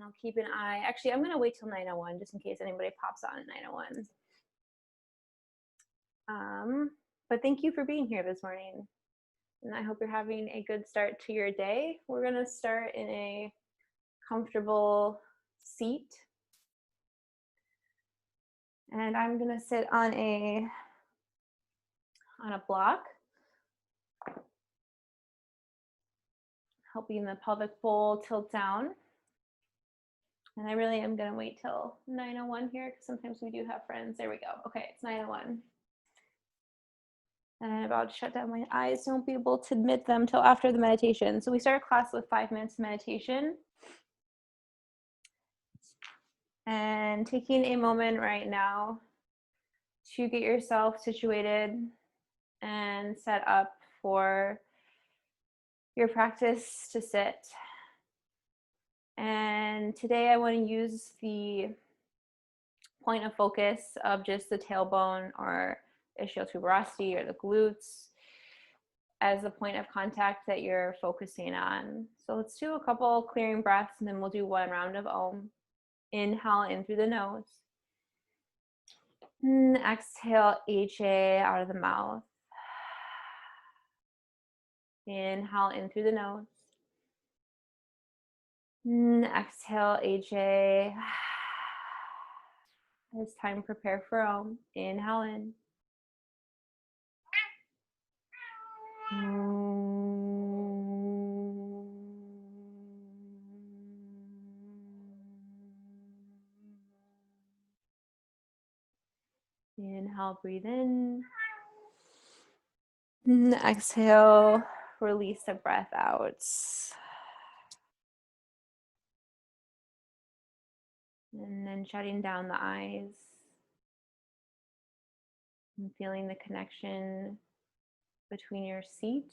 And I'll keep an eye. Actually, I'm going to wait till 9:01 just in case anybody pops on at 9:01. But thank you for being here this morning. And I hope you're having a good start to your day. We're going to start in a comfortable seat. And I'm going to sit on a block, helping the pelvic bowl tilt down. And I really am going to wait till 9:01 here because sometimes we do have friends. There we go. Okay, it's 9:01. And I'm about to shut down my eyes. Don't be able to admit them till after the meditation. So we start class with 5 minutes of meditation. And taking a moment right now to get yourself situated and set up for your practice to sit. And today I want to use the point of focus of just the tailbone or ischial tuberosity or the glutes as the point of contact that you're focusing on. So let's do a couple clearing breaths and then we'll do 1 round of Om. Inhale in through the nose. And exhale HA out of the mouth. Inhale in through the nose. And exhale HA. It's time to prepare for Om. Inhale in. Inhale, breathe in. And exhale, release the breath out. And then shutting down the eyes. And feeling the connection between your seat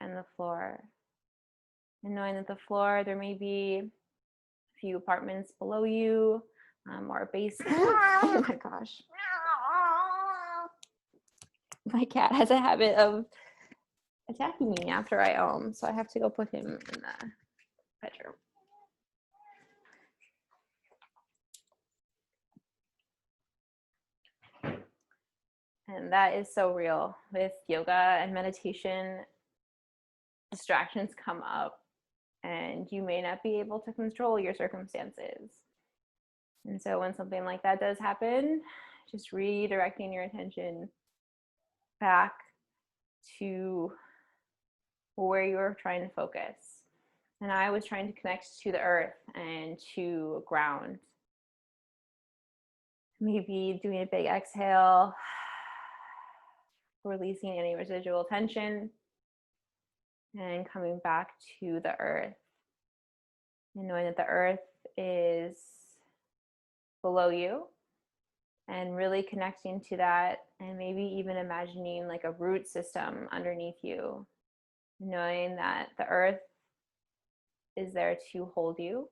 and the floor. And knowing that the floor, there may be a few apartments below you or a basement. Oh my gosh. My cat has a habit of attacking me after I Om, so I have to go put him in the bedroom. And that is so real. With yoga and meditation, distractions come up and you may not be able to control your circumstances. And so when something like that does happen, just redirecting your attention back to where you're trying to focus. And I was trying to connect to the earth and to ground. Maybe doing a big exhale, releasing any residual tension, and coming back to the earth. And knowing that the earth is below you and really connecting to that, and maybe even imagining like a root system underneath you, knowing that the earth is there to hold you.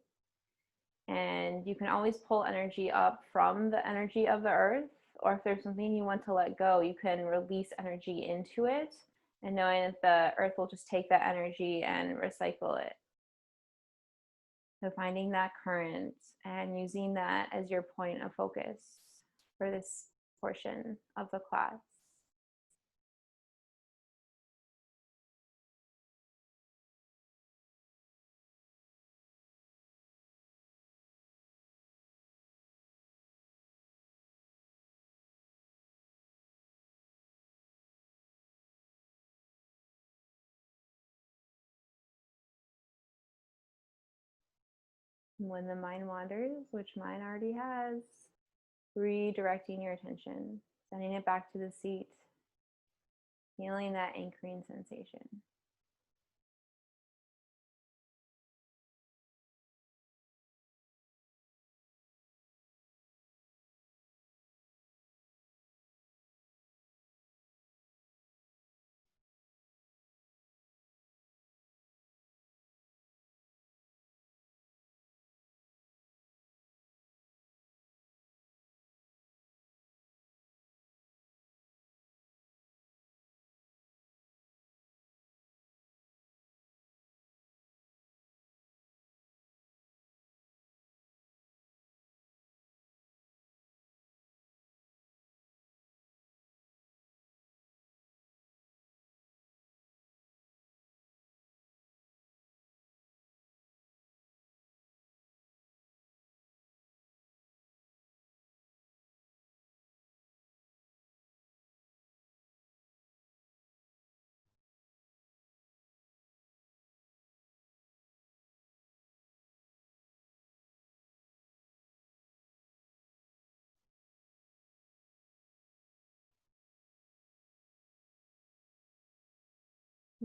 And you can always pull energy up from the energy of the earth, or if there's something you want to let go, you can release energy into it, and knowing that the earth will just take that energy and recycle it. So finding that current and using that as your point of focus for this portion of the class. When the mind wanders, which mine already has, redirecting your attention, sending it back to the seat, feeling that anchoring sensation.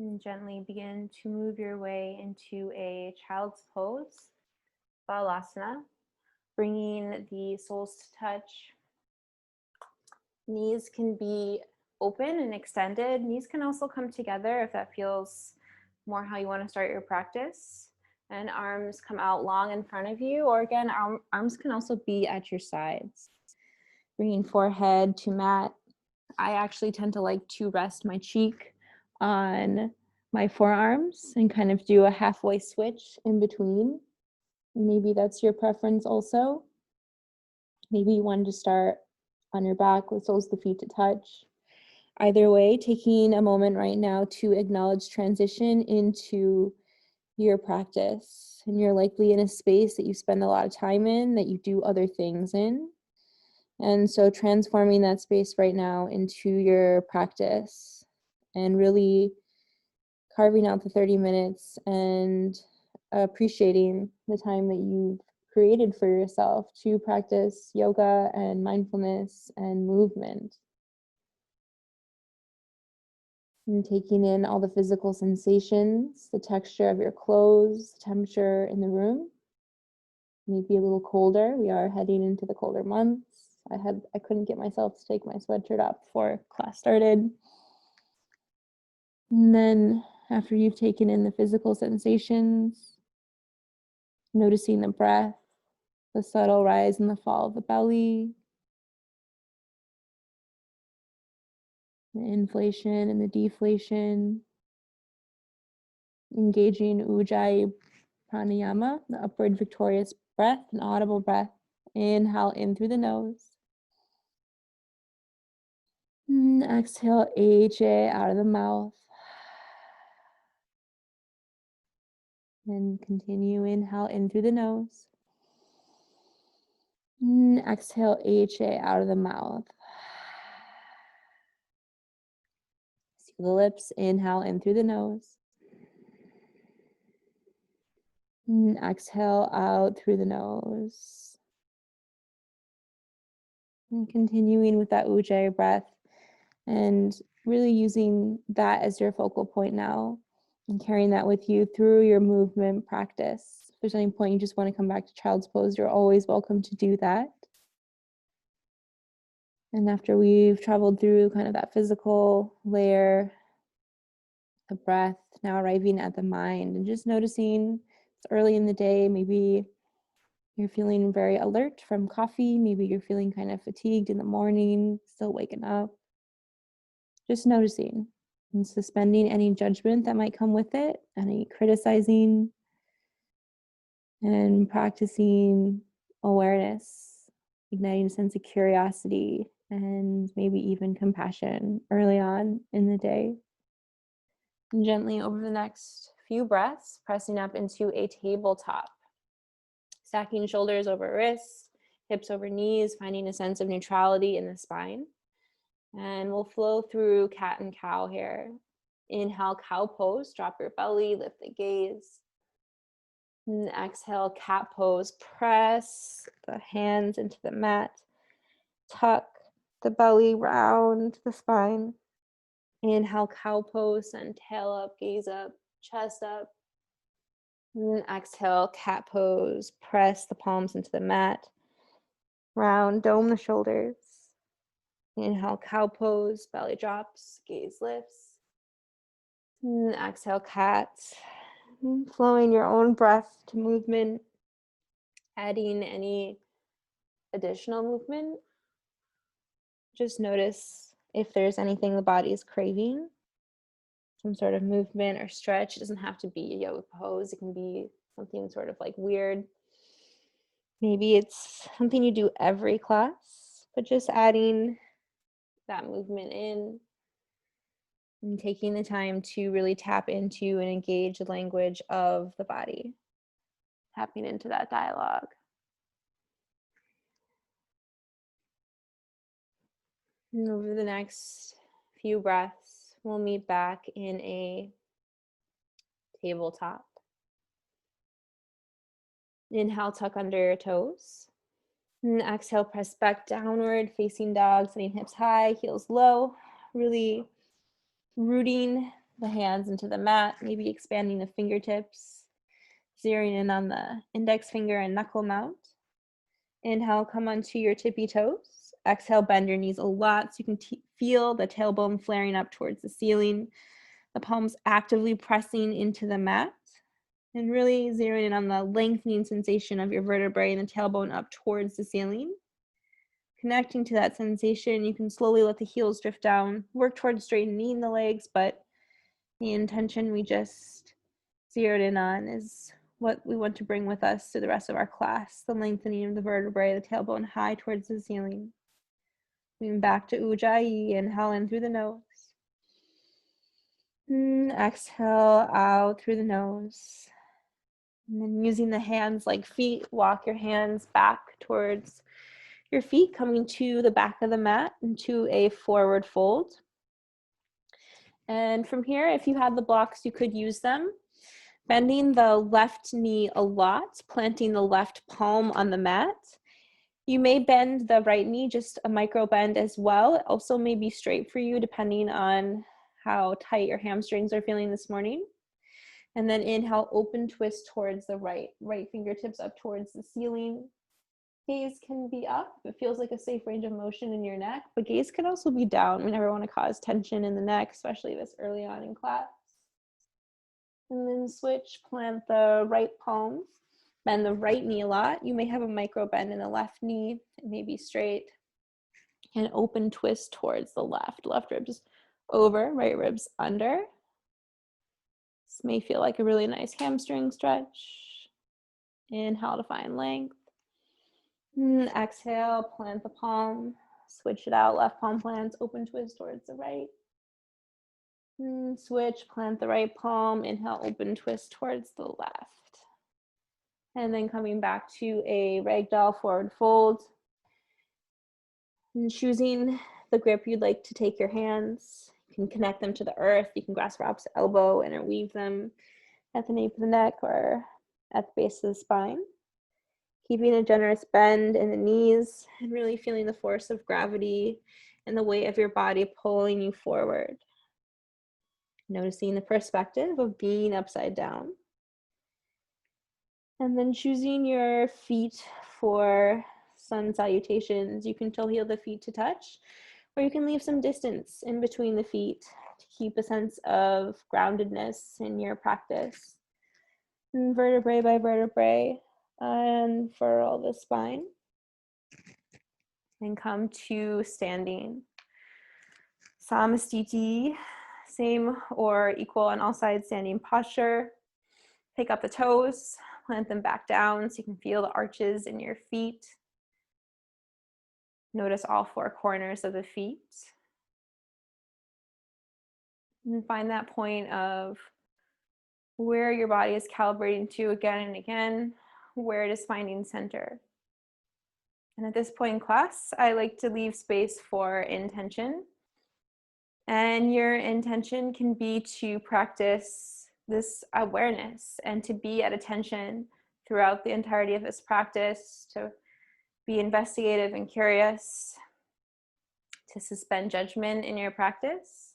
And gently begin to move your way into a child's pose, balasana, bringing the soles to touch. Knees can be open and extended. Knees can also come together if that feels more how you want to start your practice. And arms come out long in front of you, or again, arms can also be at your sides. Bringing forehead to mat. I actually tend to like to rest my cheek on my forearms and kind of do a halfway switch in between. Maybe that's your preference also. Maybe you want to start on your back with soles of the feet to touch. Either way, taking a moment right now to acknowledge transition into your practice. And you're likely in a space that you spend a lot of time in, that you do other things in. And so transforming that space right now into your practice and really carving out the 30 minutes and appreciating the time that you've created for yourself to practice yoga and mindfulness and movement. And taking in all the physical sensations, the texture of your clothes, the temperature in the room. Maybe a little colder. We are heading into the colder months. I couldn't get myself to take my sweatshirt off before class started. And then after you've taken in the physical sensations, noticing the breath, the subtle rise and the fall of the belly, the inflation and the deflation, engaging Ujjayi pranayama, the upward victorious breath, an audible breath. Inhale in through the nose. And exhale, AHA out of the mouth. And continue, inhale in through the nose. And exhale, AHA out of the mouth. See the lips, inhale in through the nose. And exhale out through the nose. And continuing with that Ujjayi breath and really using that as your focal point now and carrying that with you through your movement practice. If there's any point you just want to come back to child's pose, you're always welcome to do that. And after we've traveled through kind of that physical layer, the breath, now arriving at the mind and just noticing it's early in the day, maybe you're feeling very alert from coffee, maybe you're feeling kind of fatigued in the morning, still waking up. Just noticing and suspending any judgment that might come with it, any criticizing, and practicing awareness, igniting a sense of curiosity and maybe even compassion early on in the day. And gently over the next few breaths, pressing up into a tabletop, stacking shoulders over wrists, hips over knees, finding a sense of neutrality in the spine. And we'll flow through cat and cow here. Inhale, cow pose, drop your belly, lift the gaze. And exhale, cat pose, press the hands into the mat, tuck the belly, round the spine. Inhale, cow pose, and tail up, gaze up, chest up. And exhale, cat pose, press the palms into the mat, round, dome the shoulders. Inhale, cow pose, belly drops, gaze lifts. And exhale, cat. And flowing your own breath to movement, adding any additional movement. Just notice if there's anything the body is craving, some sort of movement or stretch. It doesn't have to be a yoga pose. It can be something sort of like weird. Maybe it's something you do every class, but just adding that movement in and taking the time to really tap into and engage the language of the body, tapping into that dialogue. And over the next few breaths, we'll meet back in a tabletop. Inhale, tuck under your toes. And exhale, press back downward, facing dog, sitting hips high, heels low. Really rooting the hands into the mat, maybe expanding the fingertips, zeroing in on the index finger and knuckle mount. Inhale, come onto your tippy toes. Exhale, bend your knees a lot so you can feel the tailbone flaring up towards the ceiling, the palms actively pressing into the mat, and really zeroing in on the lengthening sensation of your vertebrae and the tailbone up towards the ceiling. Connecting to that sensation, you can slowly let the heels drift down, work towards straightening the legs, but the intention we just zeroed in on is what we want to bring with us to the rest of our class, the lengthening of the vertebrae, the tailbone high towards the ceiling. Moving back to Ujjayi, inhale in through the nose. Exhale out through the nose. And then using the hands like feet, walk your hands back towards your feet, coming to the back of the mat into a forward fold. And from here, if you had the blocks, you could use them. Bending the left knee a lot, planting the left palm on the mat. You may bend the right knee, just a micro bend as well. It also may be straight for you depending on how tight your hamstrings are feeling this morning. And then inhale, open twist towards the right fingertips up towards the ceiling. Gaze can be up if it feels like a safe range of motion in your neck, but gaze can also be down. We never want to cause tension in the neck, especially this early on in class. And then switch, plant the right palm, bend the right knee a lot. You may have a micro bend in the left knee, it may be straight. And open twist towards the left ribs over, right ribs under. This may feel like a really nice hamstring stretch. Inhale to find length. Exhale, plant the palm, switch it out, left palm plants, open twist towards the right. Switch, plant the right palm, inhale, open twist towards the left. And then coming back to a ragdoll forward fold. And choosing the grip you'd like to take your hands. You can connect them to the earth. You can grasp opposite elbow, interweave them at the nape of the neck or at the base of the spine. Keeping a generous bend in the knees and really feeling the force of gravity and the weight of your body pulling you forward. Noticing the perspective of being upside down. And then choosing your feet for sun salutations. You can toe heel the feet to touch, or you can leave some distance in between the feet to keep a sense of groundedness in your practice. And vertebrae by vertebrae. Unfurl the spine and come to standing. Samastiti, same or equal on all sides standing posture. Pick up the toes, plant them back down so you can feel the arches in your feet. Notice all four corners of the feet. And find that point of where your body is calibrating to again and again, where it is finding center. And at this point in class, I like to leave space for intention. And your intention can be to practice this awareness and to be at attention throughout the entirety of this practice, to be investigative and curious, to suspend judgment in your practice.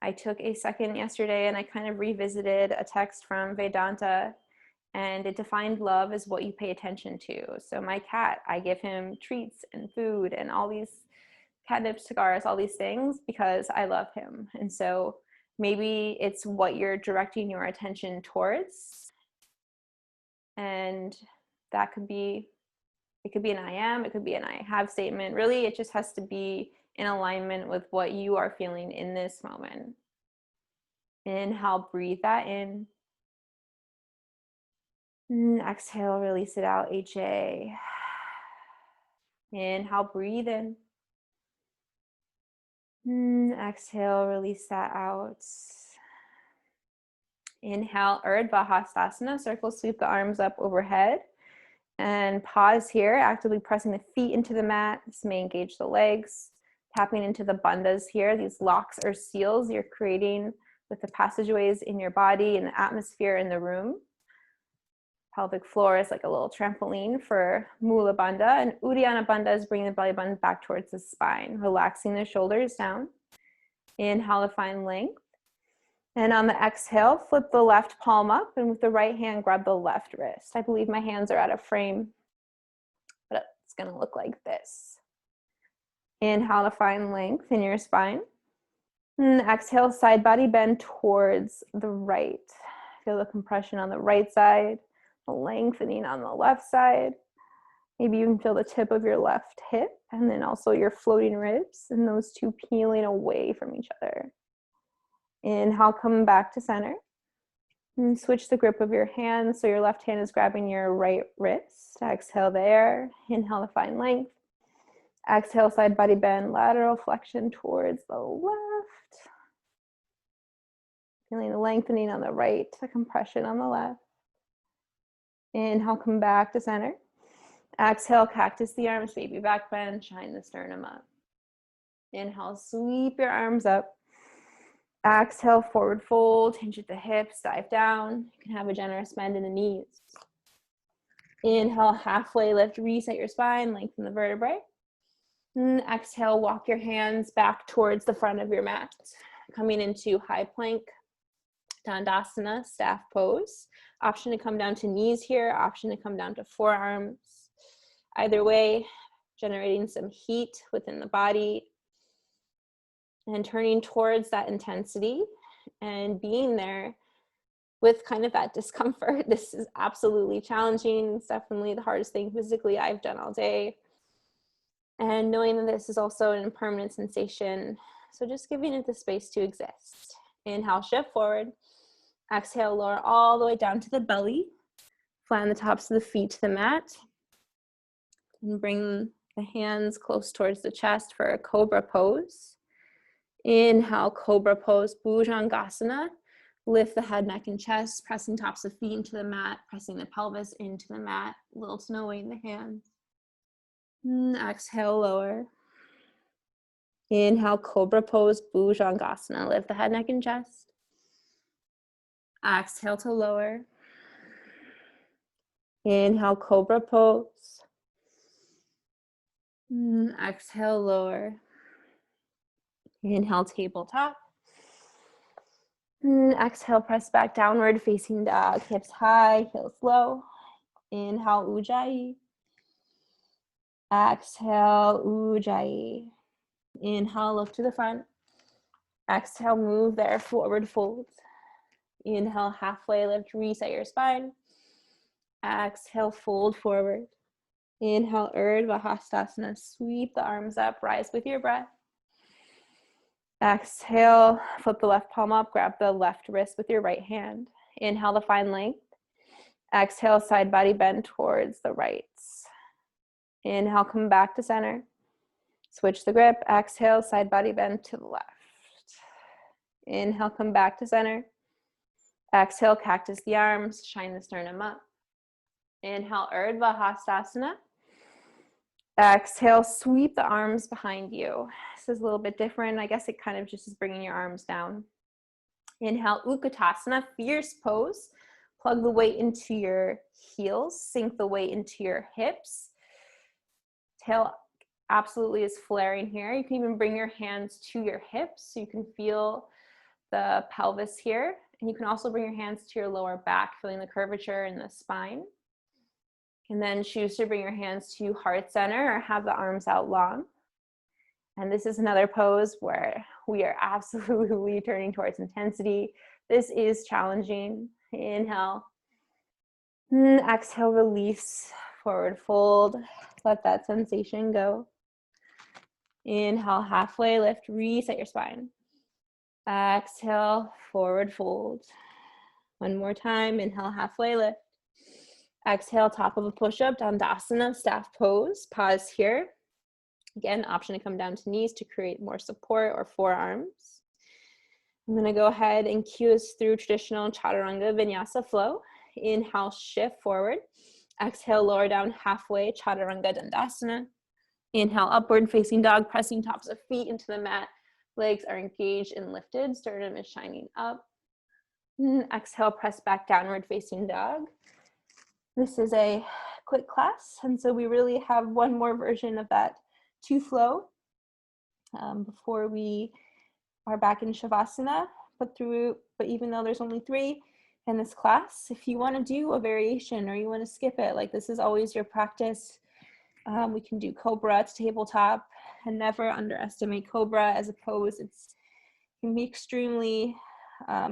I took a second yesterday and I kind of revisited a text from Vedanta, and it defined love as what you pay attention to. So my cat, I give him treats and food and all these catnip cigars, all these things because I love him. And so maybe it's what you're directing your attention towards. And that could be, it could be an I am, it could be an I have statement. Really, it just has to be in alignment with what you are feeling in this moment. Inhale, breathe that in. Exhale, release it out, HA. Inhale, breathe in. Exhale, release that out. Inhale, Urdhva Hastasana, circle sweep the arms up overhead. And pause here, actively pressing the feet into the mat. This may engage the legs. Tapping into the bandhas here, these locks or seals you're creating with the passageways in your body and the atmosphere in the room. Pelvic floor is like a little trampoline for Mula Bandha, and Uddiyana Bandha is bringing the belly button back towards the spine, relaxing the shoulders down. Inhale to find length. And on the exhale, flip the left palm up, and with the right hand, grab the left wrist. I believe my hands are out of frame, but it's gonna look like this. Inhale to find length in your spine. And exhale, side body bend towards the right. Feel the compression on the right side, the lengthening on the left side. Maybe you can feel the tip of your left hip, and then also your floating ribs, and those two peeling away from each other. Inhale, come back to center. And switch the grip of your hands so your left hand is grabbing your right wrist. Exhale there. Inhale to find length. Exhale, side body bend, lateral flexion towards the left. Feeling the lengthening on the right, the compression on the left. Inhale, come back to center. Exhale, cactus the arms, baby back bend, shine the sternum up. Inhale, sweep your arms up. Exhale, forward fold, hinge at the hips, dive down. You can have a generous bend in the knees. Inhale, halfway lift, reset your spine, lengthen the vertebrae. And exhale, walk your hands back towards the front of your mat. Coming into high plank, Dandasana, staff pose. Option to come down to knees here, option to come down to forearms. Either way, generating some heat within the body and turning towards that intensity and being there with kind of that discomfort. This is absolutely challenging. It's definitely the hardest thing physically I've done all day. And knowing that this is also an impermanent sensation. So just giving it the space to exist. Inhale, shift forward. Exhale, lower all the way down to the belly. Flatten the tops of the feet to the mat. And bring the hands close towards the chest for a cobra pose. Inhale, cobra pose, Bhujangasana. Lift the head, neck, and chest, pressing tops of feet into the mat, pressing the pelvis into the mat, little to no weight in the hands. And exhale, lower. Inhale, cobra pose, Bhujangasana. Lift the head, neck, and chest. Exhale to lower. Inhale, cobra pose. And exhale, lower. Inhale, tabletop. And exhale, press back downward, facing dog. Hips high, heels low. Inhale, Ujjayi. Exhale, Ujjayi. Inhale, look to the front. Exhale, move there, forward fold. Inhale, halfway lift, reset your spine. Exhale, fold forward. Inhale, Urdhva Hastasana. Sweep the arms up, rise with your breath. Exhale, flip the left palm up, grab the left wrist with your right hand. Inhale to find length. Exhale, side body bend towards the right. Inhale, come back to center. Switch the grip. Exhale, side body bend to the left. Inhale, come back to center. Exhale, cactus the arms, shine the sternum up. Inhale, Urdhva Hastasana. Exhale, sweep the arms behind you. This is a little bit different. I guess it kind of just is bringing your arms down. Inhale, Utkatasana, fierce pose. Plug the weight into your heels, sink the weight into your hips. Tail absolutely is flaring here. You can even bring your hands to your hips so you can feel the pelvis here. And you can also bring your hands to your lower back, feeling the curvature in the spine. And then choose to bring your hands to heart center or have the arms out long. And this is another pose where we are absolutely turning towards intensity. This is challenging. Inhale. And exhale, release, forward fold. Let that sensation go. Inhale, halfway lift, reset your spine. Exhale, forward fold. One more time, inhale, halfway lift. Exhale, top of a push-up, Dandasana, staff pose. Pause here. Again, option to come down to knees to create more support or forearms. I'm gonna go ahead and cue us through traditional Chaturanga Vinyasa flow. Inhale, shift forward. Exhale, lower down halfway, Chaturanga Dandasana. Inhale, upward facing dog, pressing tops of feet into the mat. Legs are engaged and lifted, sternum is shining up. And exhale, press back downward facing dog. This is a quick class, and so we really have one more version of that to flow before we are back in Shavasana. put through, but even though there's only 3 in this class, if you want to do a variation or you want to skip it, like this is always your practice. We can do cobra to tabletop, and never underestimate cobra as a pose. It can be extremely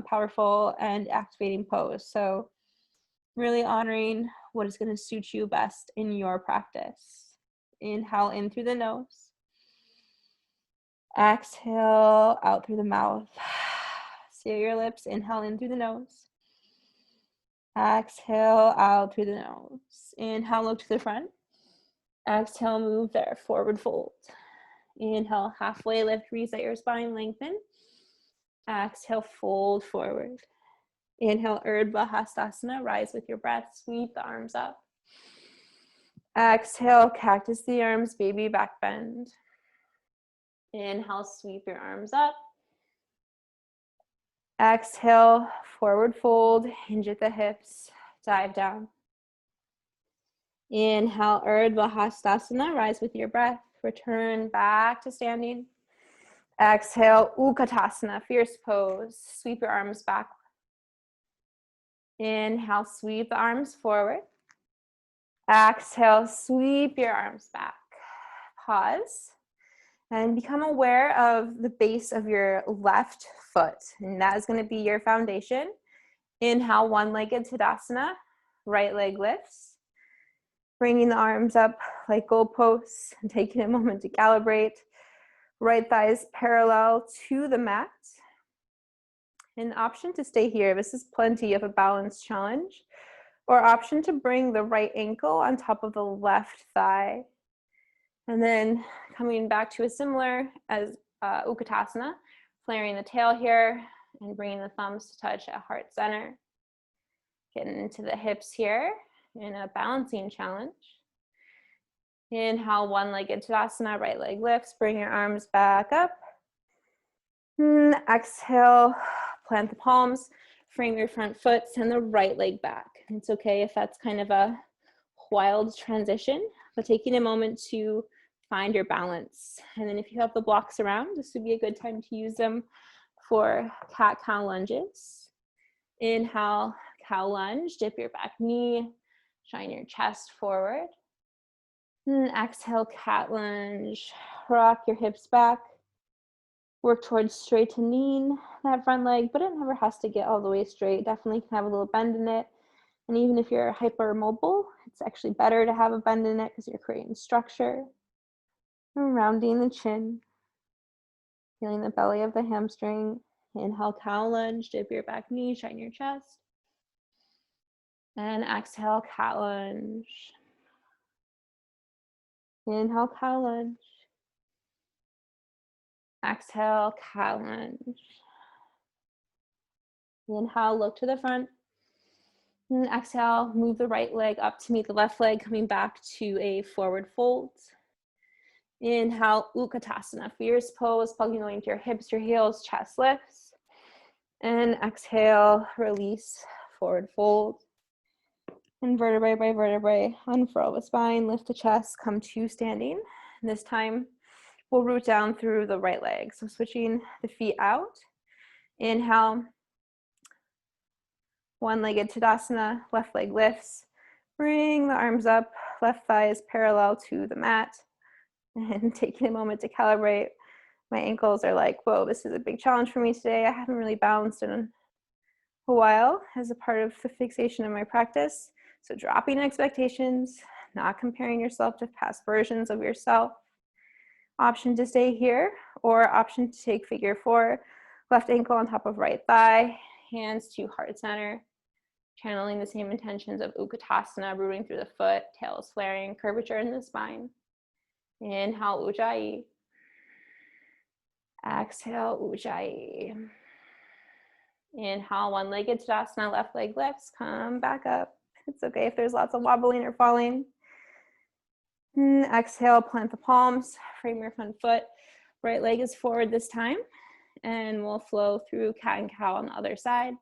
powerful and activating pose. So really honoring what is going to suit you best in your practice. Inhale in through the nose. Exhale out through the mouth. Seal your lips. Inhale in through the nose. Exhale out through the nose. Inhale, look to the front. Exhale, move there, forward fold. Inhale, halfway lift, reset your spine, lengthen. Exhale, fold forward. Inhale, Urdhva Hastasana, rise with your breath, sweep the arms up. Exhale, cactus the arms, baby back bend. Inhale, sweep your arms up. Exhale, forward fold, hinge at the hips, dive down. Inhale, Urdhva Hastasana, rise with your breath, return back to standing. Exhale, Utkatasana, fierce pose, sweep your arms back. Inhale, sweep the arms forward. Exhale, sweep your arms back. Pause and become aware of the base of your left foot, and that is going to be your foundation. Inhale, one-legged Tadasana, right leg lifts. Bringing the arms up like goalposts and taking a moment to calibrate. Right thighs parallel to the mat. An option to stay here. This is plenty of a balance challenge. Or option to bring the right ankle on top of the left thigh. And then coming back to a similar as Utkatasana, flaring the tail here and bringing the thumbs to touch at heart center. Getting into the hips here in a balancing challenge. Inhale, one-legged Tadasana, right leg lifts, bring your arms back up. Exhale, plant the palms, frame your front foot, send the right leg back. It's okay if that's kind of a wild transition, but taking a moment to find your balance. And then if you have the blocks around, this would be a good time to use them for cat-cow lunges. Inhale, cow lunge, dip your back knee, shine your chest forward. And exhale, cat lunge, rock your hips back. Work towards straightening that front leg, but it never has to get all the way straight. Definitely can have a little bend in it. And even if you're hypermobile, it's actually better to have a bend in it because you're creating structure. And rounding the chin. Feeling the belly of the hamstring. Inhale, cow lunge, dip your back knee, shine your chest. And exhale, cat lunge. Inhale, cow lunge. Exhale, cat lunge. Inhale, look to the front. And exhale, move the right leg up to meet the left leg, coming back to a forward fold. Inhale, Utkatasana, fierce pose, plugging away into your hips, your heels, chest lifts. And exhale, release, forward fold. And vertebrae by vertebrae, unfurl the spine, lift the chest, come to standing. And this time, we'll root down through the right leg. So switching the feet out. Inhale, one-legged Tadasana, left leg lifts. Bring the arms up, left thigh is parallel to the mat. And taking a moment to calibrate. My ankles are like, whoa, this is a big challenge for me today. I haven't really balanced in a while as a part of the fixation of my practice. So dropping expectations, not comparing yourself to past versions of yourself. Option to stay here, or option to take figure 4, left ankle on top of right thigh, hands to heart center, channeling the same intentions of Utkatasana, rooting through the foot, tail is flaring, curvature in the spine. Inhale, Ujjayi. Exhale, Ujjayi. Inhale, one-legged Tadasana, left leg lifts, come back up. It's okay if there's lots of wobbling or falling. Exhale, plant the palms, frame your front foot. Right leg is forward this time, and we'll flow through cat and cow on the other side.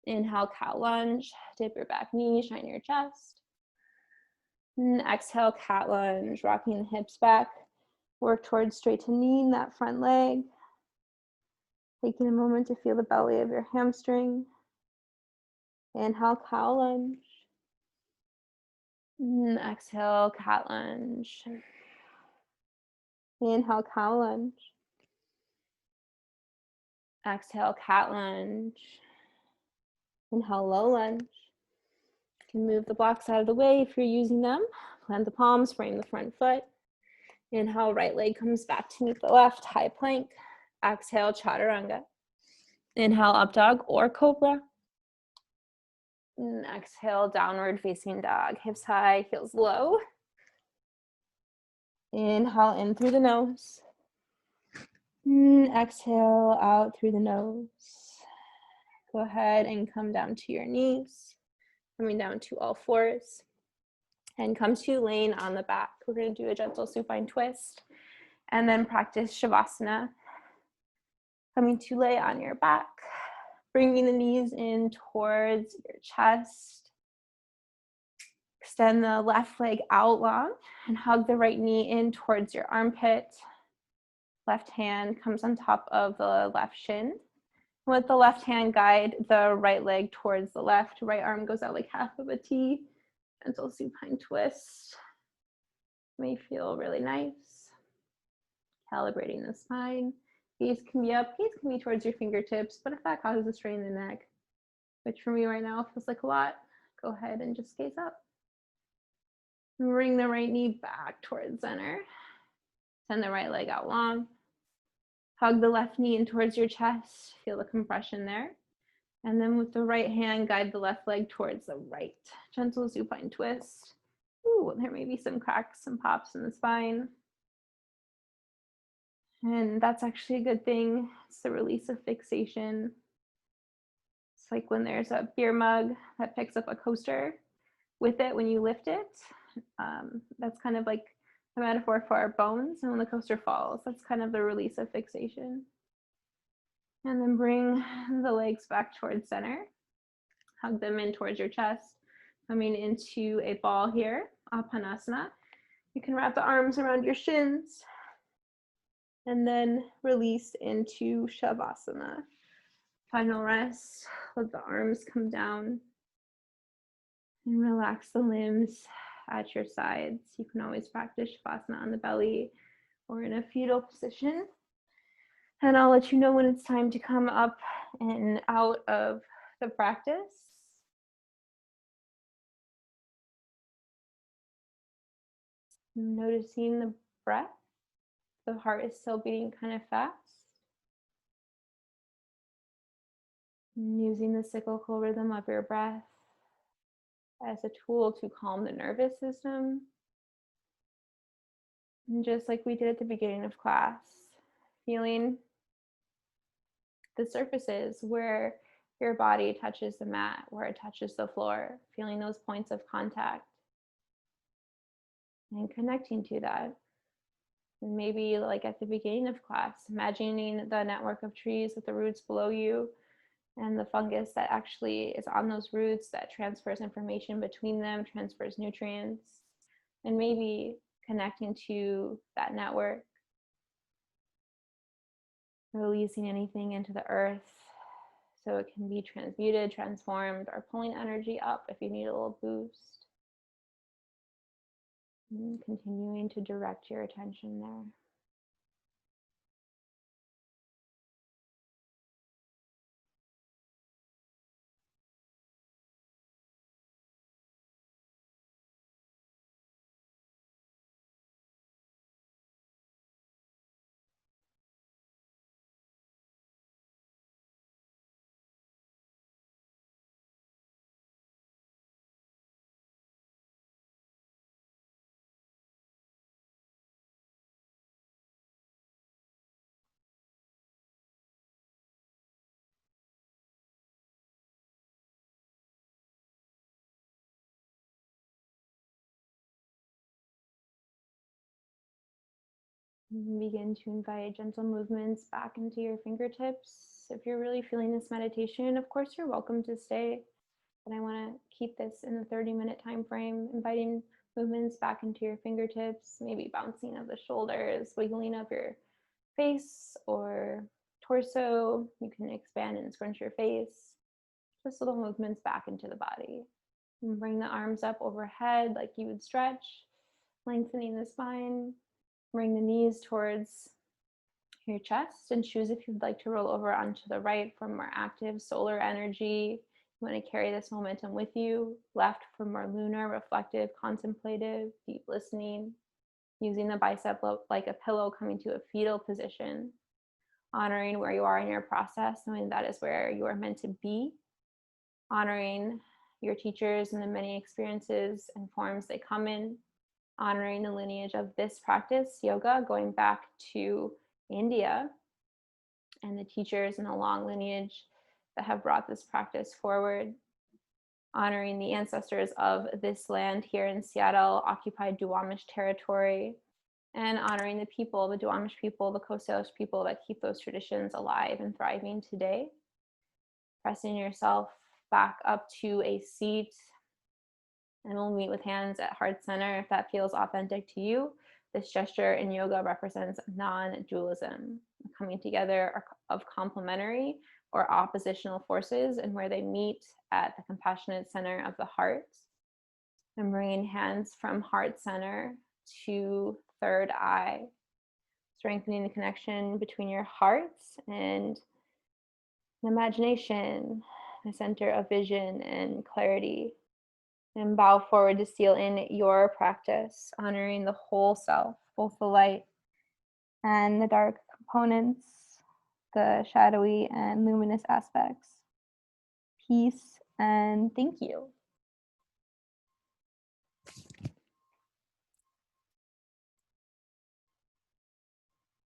Inhale, cow lunge, dip your back knee, shine your chest. Exhale, cat lunge, rocking the hips back. Work towards straightening that front leg. Taking a moment to feel the belly of your hamstring. Inhale, cow lunge. And exhale, cat lunge. Inhale, cow lunge. Exhale, cat lunge. Inhale, low lunge. You can move the blocks out of the way if you're using them. Plant the palms, frame the front foot. Inhale, right leg comes back to meet the left, high plank. Exhale, chaturanga. Inhale, up dog or cobra. And exhale, downward facing dog. Hips high, heels low. Inhale in through the nose. And exhale out through the nose. Go ahead and come down to your knees. Coming down to all fours. And come to laying on the back. We're going to do a gentle supine twist. And then practice shavasana. Coming to lay on your back. Bringing the knees in towards your chest. Extend the left leg out long and hug the right knee in towards your armpit. Left hand comes on top of the left shin. With the left hand, guide the right leg towards the left. Right arm goes out like half of a T. Gentle supine twist. May feel really nice. Calibrating the spine. Gaze can be up, gaze can be towards your fingertips, but if that causes a strain in the neck, which for me right now feels like a lot, go ahead and just gaze up. Bring the right knee back towards center. Send the right leg out long. Hug the left knee in towards your chest. Feel the compression there. And then with the right hand, guide the left leg towards the right. Gentle supine twist. Ooh, there may be some cracks, some pops in the spine. And that's actually a good thing. It's the release of fixation. It's like when there's a beer mug that picks up a coaster with it when you lift it. That's kind of like a metaphor for our bones. And when the coaster falls, that's kind of the release of fixation. And then bring the legs back towards center. Hug them in towards your chest. Coming into a ball here, Apanasana. You can wrap the arms around your shins. And then release into Shavasana. Final rest. Let the arms come down. And relax the limbs at your sides. You can always practice Shavasana on the belly or in a fetal position. And I'll let you know when it's time to come up and out of the practice. Noticing the breath. The heart is still beating kind of fast. And using the cyclical rhythm of your breath as a tool to calm the nervous system. And just like we did at the beginning of class, feeling the surfaces where your body touches the mat, where it touches the floor, feeling those points of contact and connecting to that. And maybe like at the beginning of class, imagining the network of trees with the roots below you and the fungus that actually is on those roots that transfers information between them, transfers nutrients, and maybe connecting to that network, releasing anything into the earth so it can be transmuted, transformed, or pulling energy up if you need a little boost. And continuing to direct your attention there. Begin to invite gentle movements back into your fingertips. If you're really feeling this meditation, of course, you're welcome to stay. But I want to keep this in the 30-minute time frame, inviting movements back into your fingertips, maybe bouncing of the shoulders, wiggling of your face or torso. You can expand and scrunch your face. Just little movements back into the body. And bring the arms up overhead like you would stretch, lengthening the spine. Bring the knees towards your chest and choose if you'd like to roll over onto the right for more active solar energy. You want to carry this momentum with you. Left for more lunar, reflective, contemplative, deep listening. Using the bicep like a pillow, coming to a fetal position. Honoring where you are in your process, knowing that is where you are meant to be. Honoring your teachers and the many experiences and forms they come in. Honoring the lineage of this practice, yoga, going back to India and the teachers and the long lineage that have brought this practice forward. Honoring the ancestors of this land here in Seattle, occupied Duwamish territory, and honoring the people, the Duwamish people, the Coast Salish people that keep those traditions alive and thriving today. Pressing yourself back up to a seat, and we'll meet with hands at heart center if that feels authentic to you. This gesture in yoga represents non-dualism, coming together of complementary or oppositional forces, and where they meet at the compassionate center of the heart. And bringing hands from heart center to third eye, strengthening the connection between your hearts and imagination, the center of vision and clarity. And bow forward to seal in your practice, honoring the whole self, both the light and the dark components, the shadowy and luminous aspects. Peace and thank you.